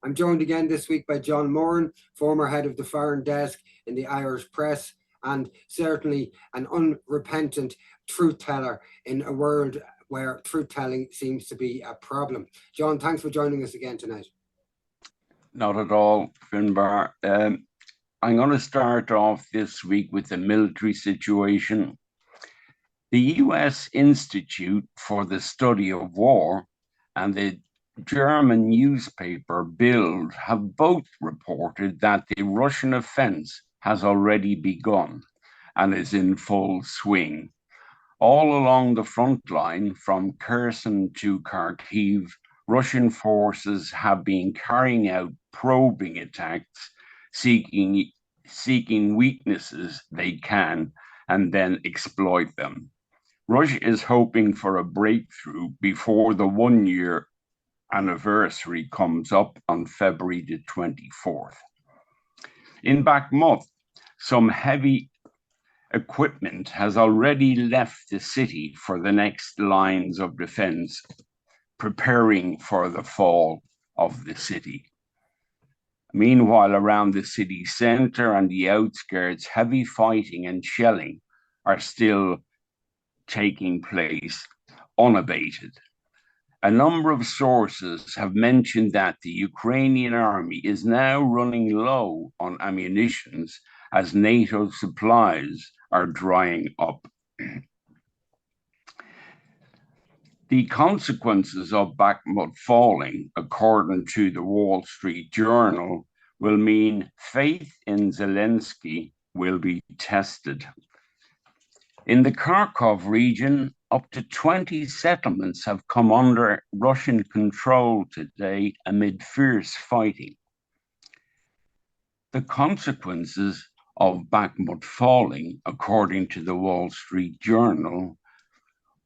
I'm joined again this week by John Moran, former head of the foreign desk in the Irish press, and certainly an unrepentant truth teller in a world where truth telling seems to be a problem. John, thanks for joining us again tonight. Not at all, Finbar. I'm going to start off this week with the military situation. The US Institute for the Study of War and the German newspaper Bild have both reported that the Russian offense has already begun and is in full swing. All along the front line, from Kherson to Kharkiv, Russian forces have been carrying out probing attacks, seeking weaknesses they can and then exploit them. Russia is hoping for a breakthrough before the one-year anniversary comes up on February the 24th. In Bakhmut, some heavy equipment has already left the city for the next lines of defense, preparing for the fall of the city. Meanwhile, around the city center and the outskirts, heavy fighting and shelling are still taking place unabated. A number of sources have mentioned that the Ukrainian army is now running low on ammunition as NATO supplies are drying up. The consequences of Bakhmut falling, according to the Wall Street Journal, will mean faith in Zelensky will be tested. In the Kharkov region, up to 20 settlements have come under Russian control today amid fierce fighting. The consequences of Bakhmut falling, according to the Wall Street Journal,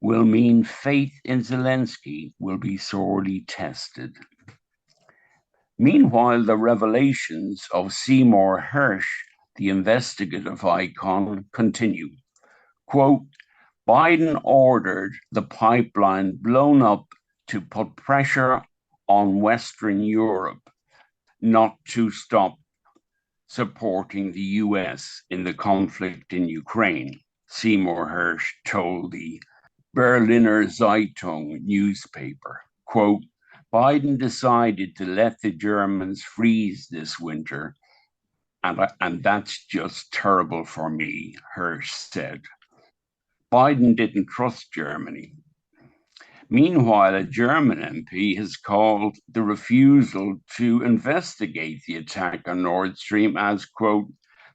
will mean faith in Zelensky will be sorely tested. Meanwhile, the revelations of Seymour Harris, the investigative icon, continue. Quote, Biden ordered the pipeline blown up to put pressure on Western Europe not to stop supporting the US in the conflict in Ukraine, Seymour Harris told the Berliner Zeitung newspaper. Quote, Biden decided to let the Germans freeze this winter, and that's just terrible for me, Harris said. Biden didn't trust Germany. Meanwhile, a German MP has called the refusal to investigate the attack on Nord Stream as, quote,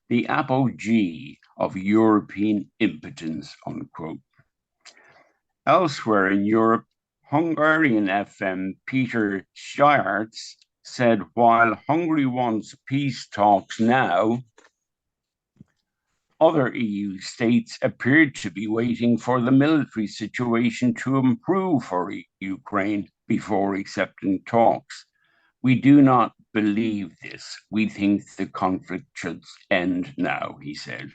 the apogee of European impotence, unquote. Elsewhere in Europe, Hungarian FM Peter Schiartz said while Hungary wants peace talks now, other EU states appeared to be waiting for the military situation to improve for Ukraine before accepting talks. We do not believe this. We think the conflict should end now, he said.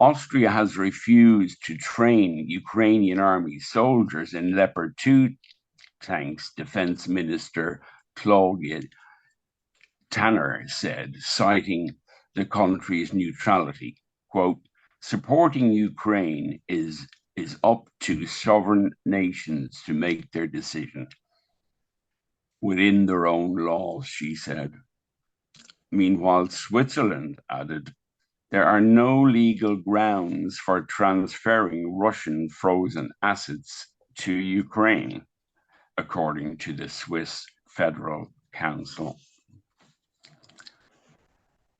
Austria has refused to train Ukrainian army soldiers in Leopard 2 tanks, Defense Minister Claudia Tanner said, citing the country's neutrality. Quote, supporting Ukraine is up to sovereign nations to make their decision within their own laws, she said. Meanwhile, Switzerland added, there are no legal grounds for transferring Russian frozen assets to Ukraine, according to the Swiss Federal Council.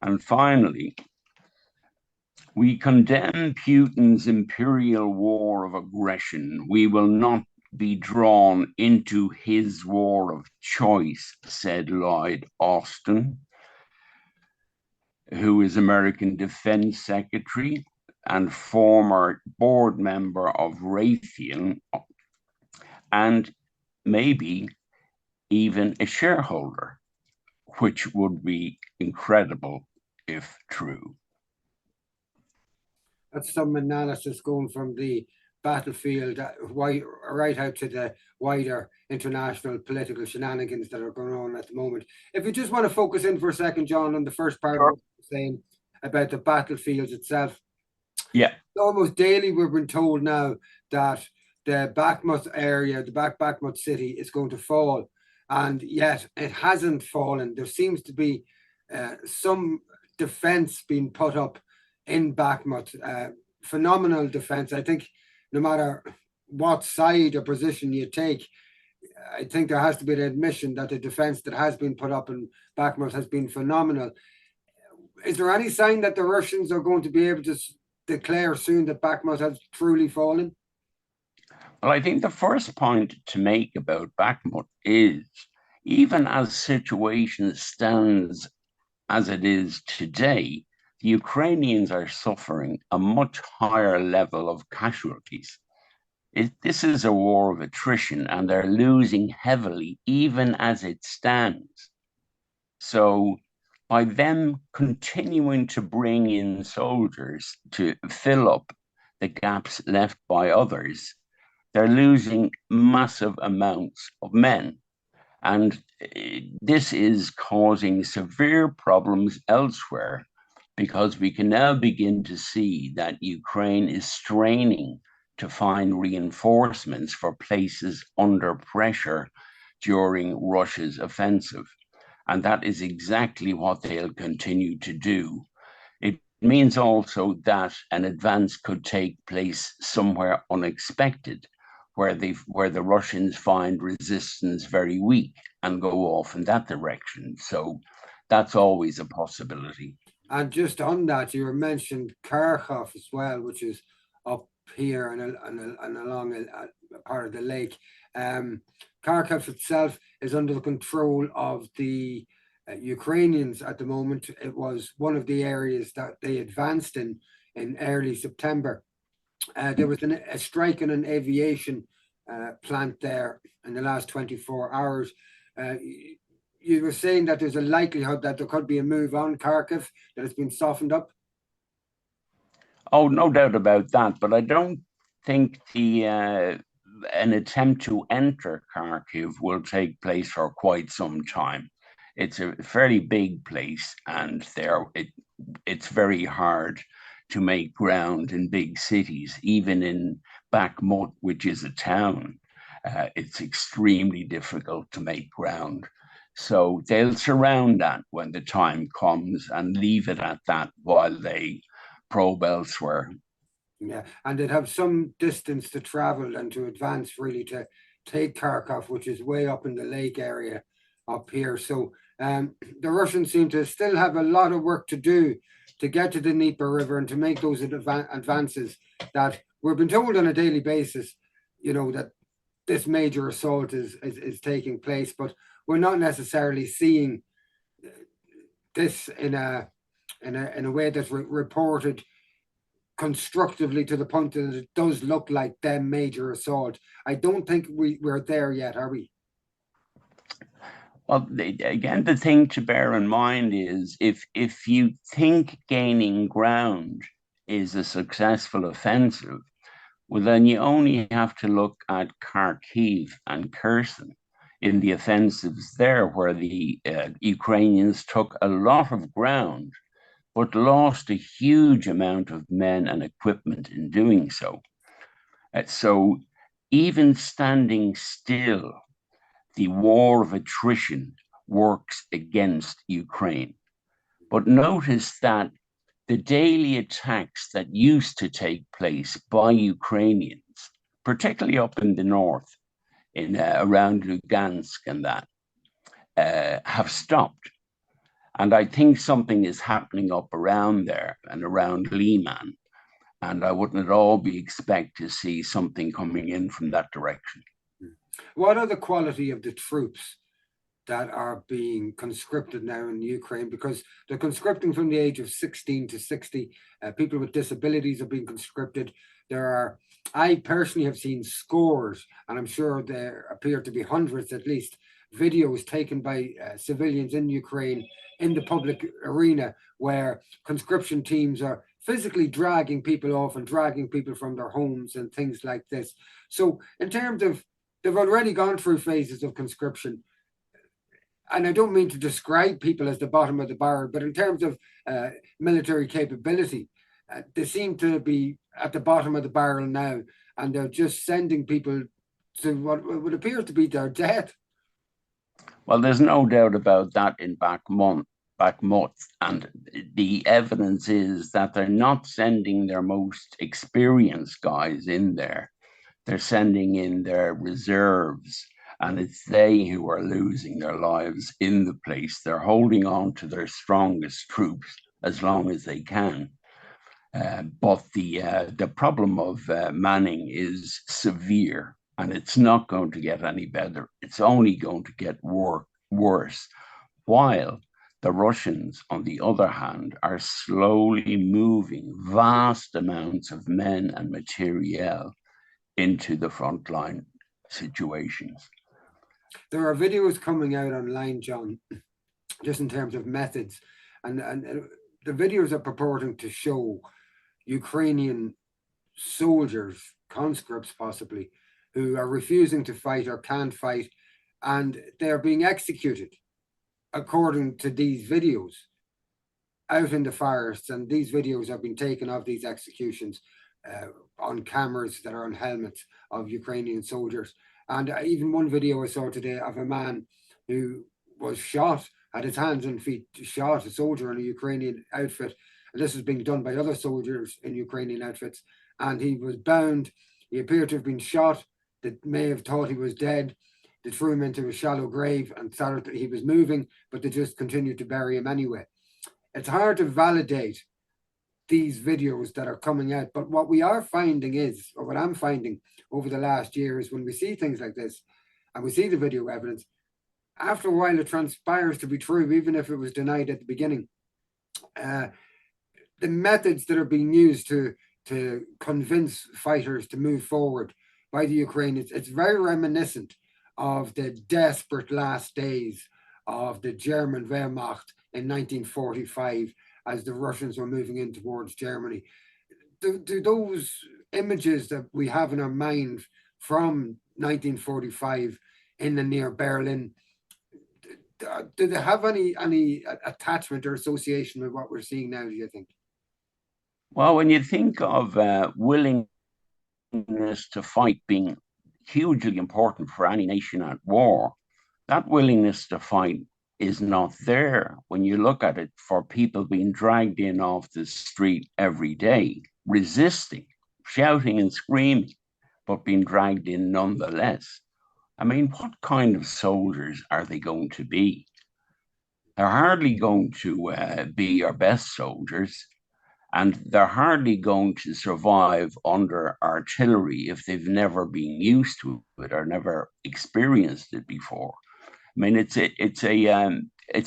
And finally, we condemn Putin's imperial war of aggression. We will not be drawn into his war of choice, said Lloyd Austin, who is American Defense Secretary and former board member of Raytheon, and maybe even a shareholder, which would be incredible if true. That's some analysis going from the battlefield, right out to the wider international political shenanigans that are going on at the moment. If you just want to focus in for a second, John, on the first part of what you were saying about the battlefields itself. Yeah. Almost daily we've been told now that the Bakhmut area, the Bakhmut city, is going to fall, and yet it hasn't fallen. There seems to be some defense being put up in Bakhmut, phenomenal defense. I think no matter what side or position you take, I think there has to be an admission that the defense that has been put up in Bakhmut has been phenomenal. Is there any sign that the Russians are going to be able to declare soon that Bakhmut has truly fallen? Well, I think the first point to make about Bakhmut is, even as situation stands as it is today, the Ukrainians are suffering a much higher level of casualties. This is a war of attrition, and they're losing heavily even as it stands. So by them continuing to bring in soldiers to fill up the gaps left by others, they're losing massive amounts of men. And this is causing severe problems elsewhere, because we can now begin to see that Ukraine is straining to find reinforcements for places under pressure during Russia's offensive. And that is exactly what they'll continue to do. It means also that an advance could take place somewhere unexpected, where the Russians find resistance very weak and go off in that direction. So that's always a possibility. And just on that, you mentioned Kharkov as well, which is up here and along a part of the lake. Kharkov itself is under the control of the Ukrainians at the moment. It was one of the areas that they advanced in early September. There was a strike in an aviation plant there in the last 24 hours. You were saying that there's a likelihood that there could be a move on Kharkiv, that it's been softened up? Oh, no doubt about that. But I don't think an attempt to enter Kharkiv will take place for quite some time. It's a fairly big place, and it's very hard to make ground in big cities, even in Bakhmut, which is a town. It's extremely difficult to make ground. So they'll surround that when the time comes and leave it at that while they probe elsewhere. Yeah, and they'd have some distance to travel and to advance really to take Kharkov, which is way up in the lake area up here. So the Russians seem to still have a lot of work to do to get to the Dnieper River and to make those advances that we've been told on a daily basis, that this major assault is taking place, but we're not necessarily seeing this in a way that's reported constructively to the point that it does look like the major assault. I don't think we're there yet, are we? Well, again, the thing to bear in mind is if you think gaining ground is a successful offensive, well, then you only have to look at Kharkiv and Kherson in the offensives there, where the Ukrainians took a lot of ground, but lost a huge amount of men and equipment in doing so. So even standing still, the war of attrition works against Ukraine. But notice that the daily attacks that used to take place by Ukrainians, particularly up in the north, around Lugansk and that, have stopped. And I think something is happening up around there and around Liman. And I wouldn't at all be expect to see something coming in from that direction. What are the quality of the troops that are being conscripted now in Ukraine? Because they're conscripting from the age of 16 to 60. People with disabilities are being conscripted. I personally have seen scores, and I'm sure there appear to be hundreds at least, videos taken by civilians in Ukraine in the public arena where conscription teams are physically dragging people off and dragging people from their homes and things like this. So in terms of, they've already gone through phases of conscription. And I don't mean to describe people as the bottom of the barrel, but in terms of military capability, they seem to be at the bottom of the barrel now, and they're just sending people to what would appear to be their death. Well, there's no doubt about that in Bakhmut, and the evidence is that they're not sending their most experienced guys in there. They're sending in their reserves, and it's they who are losing their lives in the place. They're holding on to their strongest troops as long as they can. But the problem of Manning is severe, and it's not going to get any better. It's only going to get worse. While the Russians, on the other hand, are slowly moving vast amounts of men and materiel into the frontline situations. There are videos coming out online, John, just in terms of methods, and the videos are purporting to show Ukrainian soldiers, conscripts possibly, who are refusing to fight or can't fight, and they're being executed according to these videos out in the forests. And these videos have been taken of these executions on cameras that are on helmets of Ukrainian soldiers. And even one video I saw today of a man who was shot, had his hands and feet shot, a soldier in a Ukrainian outfit. And this was being done by other soldiers in Ukrainian outfits. And he was bound. He appeared to have been shot. That may have thought he was dead. They threw him into a shallow grave and thought that he was moving, but they just continued to bury him anyway. It's hard to validate these videos that are coming out, but what we are finding is, or what I'm finding over the last year, is when we see things like this and we see the video evidence, after a while it transpires to be true, even if it was denied at the beginning. The methods that are being used to convince fighters to move forward by the Ukrainians, it's very reminiscent of the desperate last days of the German Wehrmacht in 1945 as the Russians were moving in towards Germany. Do those images that we have in our mind from 1945 in and near Berlin, do they have any attachment or association with what we're seeing now, do you think? Well, when you think of willingness to fight being hugely important for any nation at war, that willingness to fight is not there when you look at it for people being dragged in off the street every day, resisting, shouting and screaming, but being dragged in nonetheless. I mean, what kind of soldiers are they going to be? They're hardly going to be our best soldiers, and they're hardly going to survive under artillery if they've never been used to it or never experienced it before. I mean, it's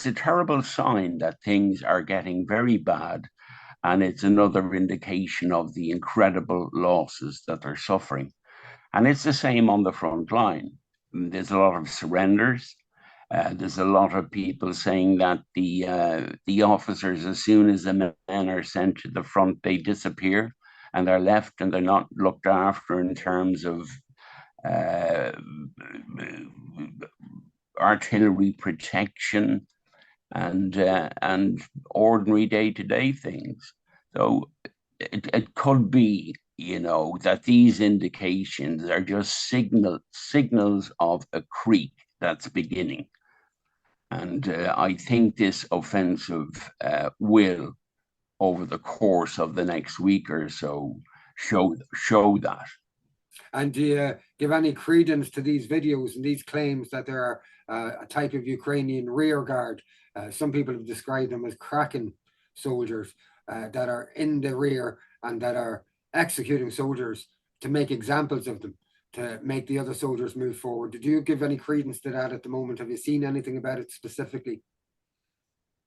a terrible sign that things are getting very bad, and it's another indication of the incredible losses that they're suffering. And it's the same on the front line. There's a lot of surrenders. There's a lot of people saying that the officers, as soon as the men are sent to the front, they disappear and they're left and they're not looked after in terms of artillery protection and ordinary day-to-day things. So it could be, that these indications are just signals of a creek that's beginning. And I think this offensive will, over the course of the next week or so, show that. And do you give any credence to these videos and these claims that there are a type of Ukrainian rear guard? Some people have described them as Kraken soldiers that are in the rear and that are executing soldiers to make examples of them, to make the other soldiers move forward. Did you give any credence to that at the moment? Have you seen anything about it specifically?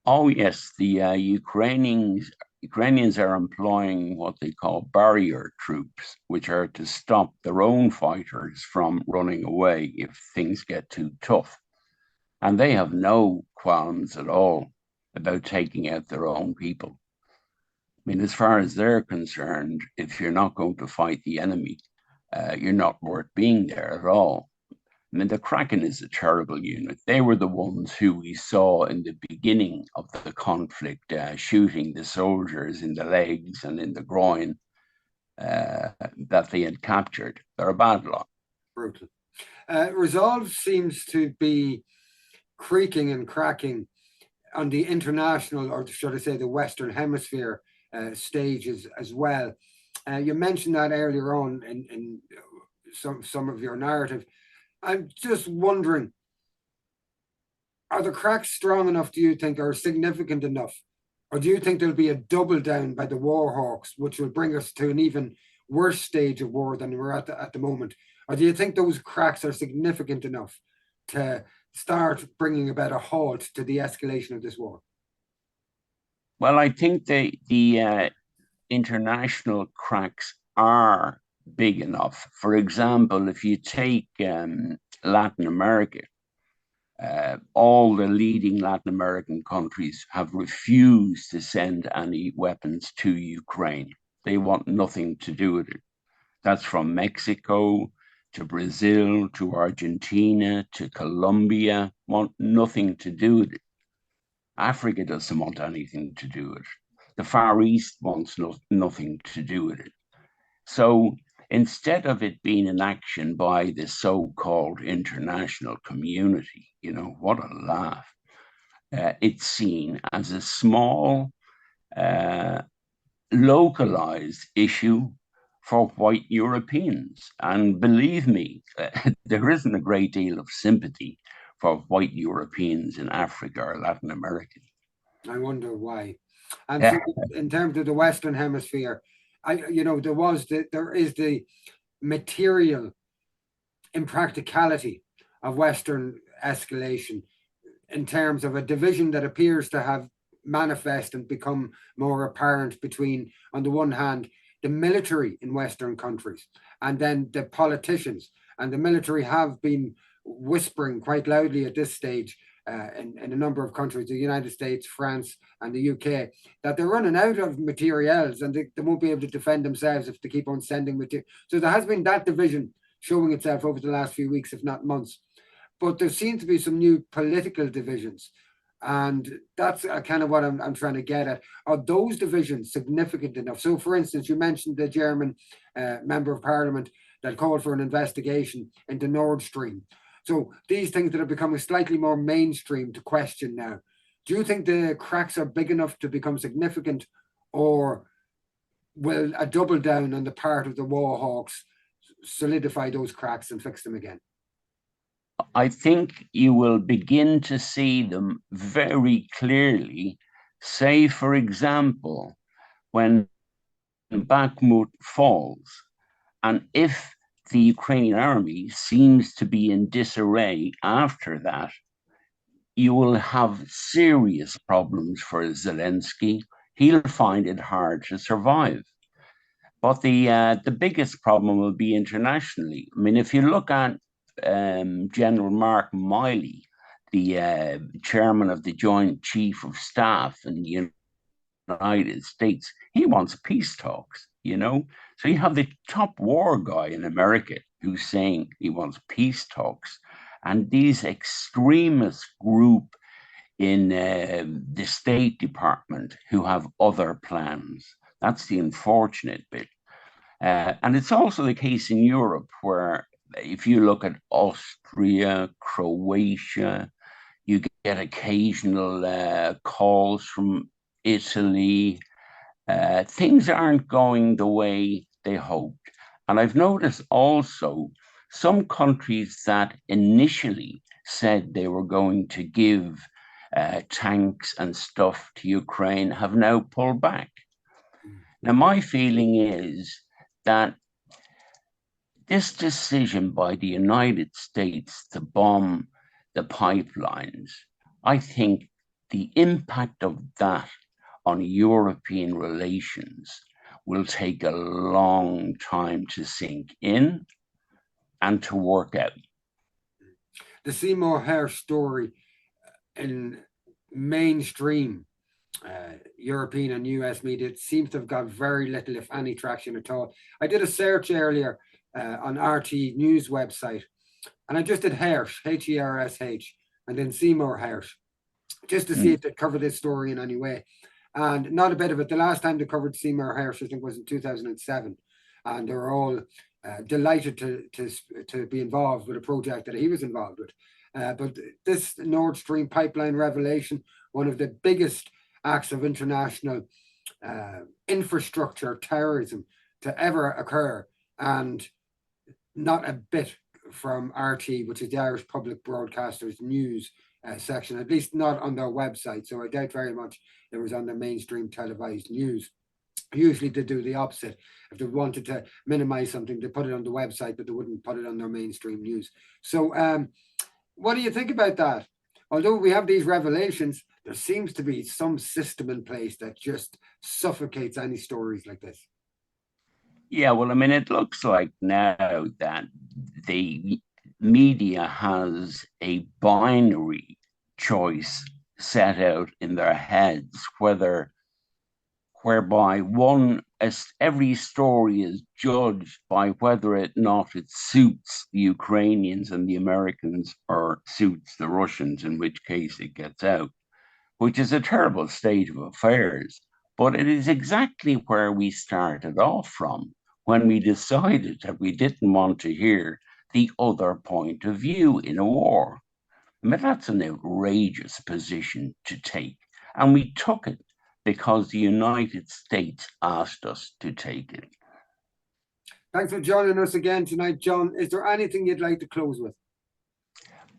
Oh, yes. The Ukrainians are employing what they call barrier troops, which are to stop their own fighters from running away if things get too tough. And they have no qualms at all about taking out their own people. mean, as far as they're concerned, if you're not going to fight the enemy, you're not worth being there at all. I mean, the Kraken is a terrible unit. They were the ones who we saw in the beginning of the conflict, shooting the soldiers in the legs and in the groin that they had captured. They're a bad lot. Brutal. Resolve seems to be creaking and cracking on the international, or should I say, the Western Hemisphere stages as well. You mentioned that earlier on in some of your narrative. I'm just wondering, are the cracks strong enough, do you think, or significant enough? Or do you think there'll be a double down by the war hawks, which will bring us to an even worse stage of war than we're at the moment? Or do you think those cracks are significant enough to start bringing about a halt to the escalation of this war? Well, I think the international cracks are big enough. For example, if you take Latin America, all the leading Latin American countries have refused to send any weapons to Ukraine. They want nothing to do with it. That's from Mexico to Brazil to Argentina to Colombia, want nothing to do with it. Africa doesn't want anything to do with it. The Far East wants nothing to do with it. So instead of it being an action by the so-called international community, what a laugh. It's seen as a small, localized issue for white Europeans. And believe me, there isn't a great deal of sympathy for white Europeans in Africa or Latin America. I wonder why. And Yeah. so, in terms of the Western Hemisphere, there is the material impracticality of Western escalation in terms of a division that appears to have manifest and become more apparent between, on the one hand, the military in Western countries and then the politicians. And the military have been whispering quite loudly at this stage in a number of countries, the United States, France, and the UK, that they're running out of materials and they won't be able to defend themselves if they keep on sending material. So there has been that division showing itself over the last few weeks, if not months. But there seem to be some new political divisions. And that's kind of what I'm trying to get at. Are those divisions significant enough? So, for instance, you mentioned the German member of parliament that called for an investigation into Nord Stream. So these things that are becoming slightly more mainstream to question now. Do you think the cracks are big enough to become significant, or will a double down on the part of the war hawks solidify those cracks and fix them again? I think you will begin to see them very clearly. Say, for example, when Bakhmut falls, and if the Ukrainian army seems to be in disarray after that, you will have serious problems for Zelensky. He'll find it hard to survive. But the biggest problem will be internationally. I mean, if you look at General Mark Milley, the chairman of the Joint Chief of Staff in the United States, he wants peace talks. So you have the top war guy in America who's saying he wants peace talks. And these extremist group in the State Department who have other plans. That's the unfortunate bit. And it's also the case in Europe, where if you look at Austria, Croatia, you get occasional calls from Italy. Things aren't going the way they hoped. And I've noticed also some countries that initially said they were going to give tanks and stuff to Ukraine have now pulled back. Now, my feeling is that this decision by the United States to bomb the pipelines, I think the impact of that on European relations will take a long time to sink in and to work out. The Seymour Harris story in mainstream European and US media. It seems to have got very little, if any, traction at all. I did a search earlier on RT News website, and I just did Harris, Hersh, and then Seymour Harris, just to see if they'd cover this story in any way. And not a bit of it. The last time they covered Seymour Harris, I think, was in 2007, and they were all delighted to be involved with a project that he was involved with. But this Nord Stream pipeline revelation, one of the biggest acts of international infrastructure terrorism to ever occur, and not a bit from RT, which is the Irish Public Broadcasters News section, at least not on their website. So I doubt very much it was on the mainstream televised news. Usually they do the opposite. If they wanted to minimize something, they put it on the website, but they wouldn't put it on their mainstream news. So what do you think about that? Although we have these revelations, there seems to be some system in place that just suffocates any stories like this. Yeah, well, I mean, it looks like now that the media has a binary choice set out in their heads, whereby every story is judged by whether or not it suits the Ukrainians and the Americans or suits the Russians, in which case it gets out, which is a terrible state of affairs. But it is exactly where we started off from when we decided that we didn't want to hear the other point of view in a war. I mean, that's an outrageous position to take. And we took it because the United States asked us to take it. Thanks for joining us again tonight, John. Is there anything you'd like to close with?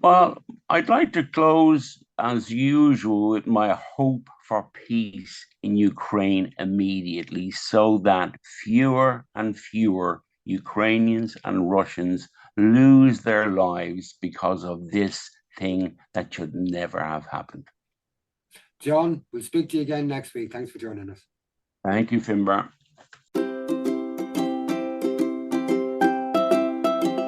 Well, I'd like to close, as usual, with my hope for peace in Ukraine immediately, so that fewer and fewer Ukrainians and Russians lose their lives because of this thing that should never have happened. John, we'll speak to you again next week. Thanks for joining us. Thank you, Finbar.